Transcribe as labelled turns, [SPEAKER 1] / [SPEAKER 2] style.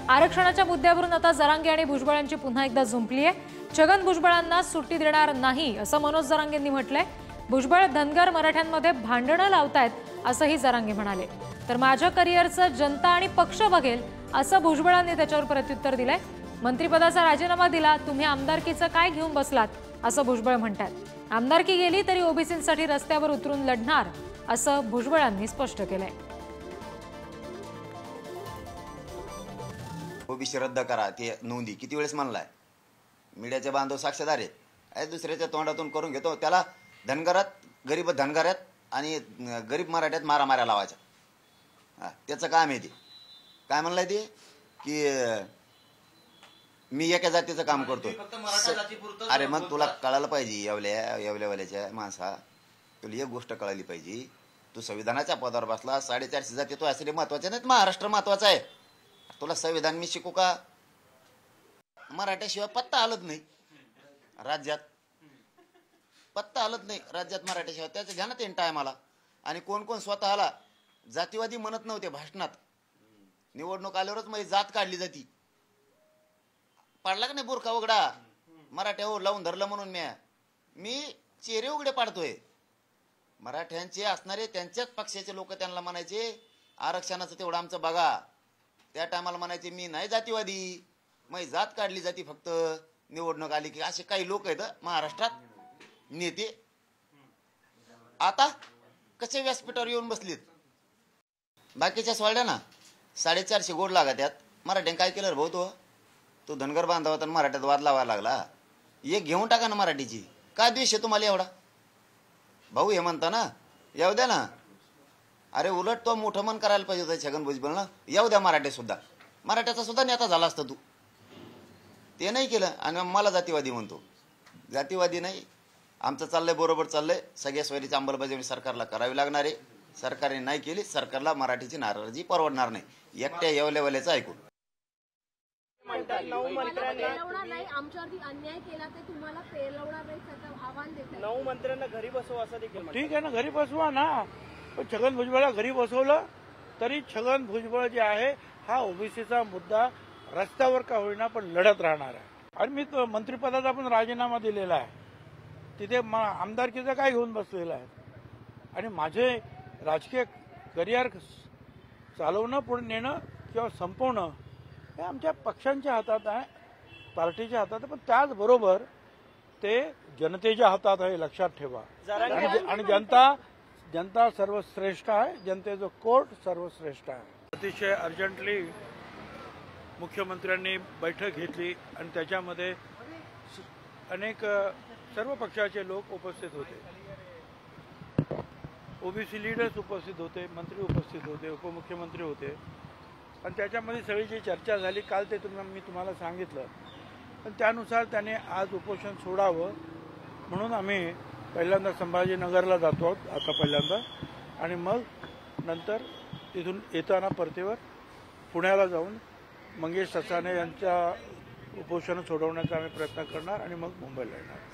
[SPEAKER 1] आरक्षणाच्या मुद्द्यावरून आता जरांगे आणि भुजबळ यांची पुन्हा एकदा झुंपली आहे। छगन भुजबळांना सुट्टी देणार नाही असं मनोज जरांगेंनी म्हटलंय। भुजबळ धनगर मराठ्यांमध्ये भांडणं लावतायत असंही जरांगे म्हणाले। तर माझ्या करिअरचं जनता आणि पक्ष बघेल असं भुजबळांनी त्याच्यावर प्रत्युत्तर दिलंय। मंत्रिपदाचा राजीनामा दिला, तुम्ही आमदारकीचं काय घेऊन बसलात असं भुजबळ म्हणतात। आमदारकी गेली तरी ओबीसींसाठी रस्त्यावर उतरून लढणार असं भुजबळांनी स्पष्ट केलंय।
[SPEAKER 2] ओबीसी रद्द करा ते नोंदी किती वेळेस म्हणलाय। मीडियाचे बांधव साक्षीदार आहेत। दुसऱ्याच्या तोंडातून करून घेतो। त्याला धनगरात गरीब धनगरात आणि गरीब मराठ्यात मारामाऱ्या लावायच्या। त्याचं काम आहे ते। काय म्हणलाय ते की मी एका जातीचं काम करतो। अरे मग तुला कळायला पाहिजे, येवल्यावाल्याच्या माणसा तुला एक गोष्ट कळाली पाहिजे। तू संविधानाच्या पदावर बसला, 450 जाती तो असले महत्वाचे नाहीत, महाराष्ट्र महत्वाचा आहे। तुला संविधान मी शिकू का? मराठ्याशिवाय पत्ता हलत नाही राज्यात, पत्ता हलत नाही राज्यात मराठ्याशिवाय। त्याचं ध्यानात येईन टायमाला। आणि कोण कोण स्वतःला जातीवादी म्हणत नव्हते भाषणात, निवडणूक आल्यावरच मग जात काढली जाती। पाडला का नाही बुरखा उघडा मराठ्यावर लावून धरलं म्हणून मी चेहरे उघडे पाडतोय। मराठ्यांचे असणारे त्यांच्याच पक्षाचे लोक त्यांना म्हणायचे आरक्षणाचं तेवढं आमचं बघा। त्या टायमाला म्हणायचे मी नाही जातीवादी, मग जात काढली जाती फक्त निवडणूक आली की। असे काही लोक आहेत महाराष्ट्रात नेते। आता कसे व्यासपीठावर येऊन बसलेत। बाकीच्या सोडल्या ना 450 गोड लागा त्यात। मराठ्याने काय केलं भाऊ? तो धनगर बांधव होता, मराठ्यात वाद लावायला लागला। एक घेऊन टाका ना मराठीची। काय द्वेष आहे तुम्हाला एवढा? भाऊ हे म्हणता ना येऊ द्या ना। अरे उलट तो मोठं मन करायला पाहिजे होतं छगन भुजबळनं, येऊ द्या मराठे सुद्धा। मराठ्याचा सुद्धा नेता झाला असता तू, ते नाही केलं आणि मला जातीवादी म्हणतो। जातीवादी नाही, आमचं चाललंय बरोबर चाललंय। सगळ्या सोयीची अंमलबजावणी सरकारला करावी लागणार आहे। सरकारने नाही केली, सरकारला मराठीची नाराजी परवडणार नाही। एकट्या येवल्यावाल्याचं ऐकून
[SPEAKER 3] नऊ मंत्र्यांना घरी बसवा असं देखील।
[SPEAKER 4] ठीक आहे ना, घरी बसवा ना। पण छगन भुजबळला घरी बसवलं तरी छगन भुजबळ जे आहे हा ओबीसीचा मुद्दा रस्त्यावर का होईना पण लढत राहणार आहे। आणि मी मंत्रिपदाचा पण राजीनामा दिलेला आहे। तिथे आमदारकीचं काय घेऊन बसलेलं आहे। आणि माझे राजकीय करिअर चालवणं, पुढे नेणं किंवा संपवणं हे आमच्या पक्षांच्या हातात आहे, पार्टीच्या हातात आहे। पण त्याचबरोबर ते जनतेच्या हातात आहे, लक्षात ठेवा। आणि जनता सर्वश्रेष्ठ आहे, जनतेचं कोर्ट सर्वश्रेष्ठ आहे। अतिशय अर्जंटली मुख्यमंत्र्यांनी बैठक घेतली आणि त्याच्यामध्ये अनेक सर्व पक्षाचे लोक उपस्थित होते। ओबीसी लीडर्स उपस्थित होते, मंत्री उपस्थित होते, उपमुख्यमंत्री होते। आणि त्याच्यामध्ये सगळी जी चर्चा झाली काल ते मी तुम्हाला सांगितलं। पण त्यानुसार त्याने आज उपोषण सोडावं म्हणून आम्ही पहिल्यांदा संभाजीनगरला जातो आता पहिल्यांदा, आणि मग नंतर तिथून येताना परतीवर पुण्याला जाऊन मंगेश ससाणे यांच्या उपोषण सोडवण्याचा आम्ही प्रयत्न करणार आणि मग मुंबईला येणार।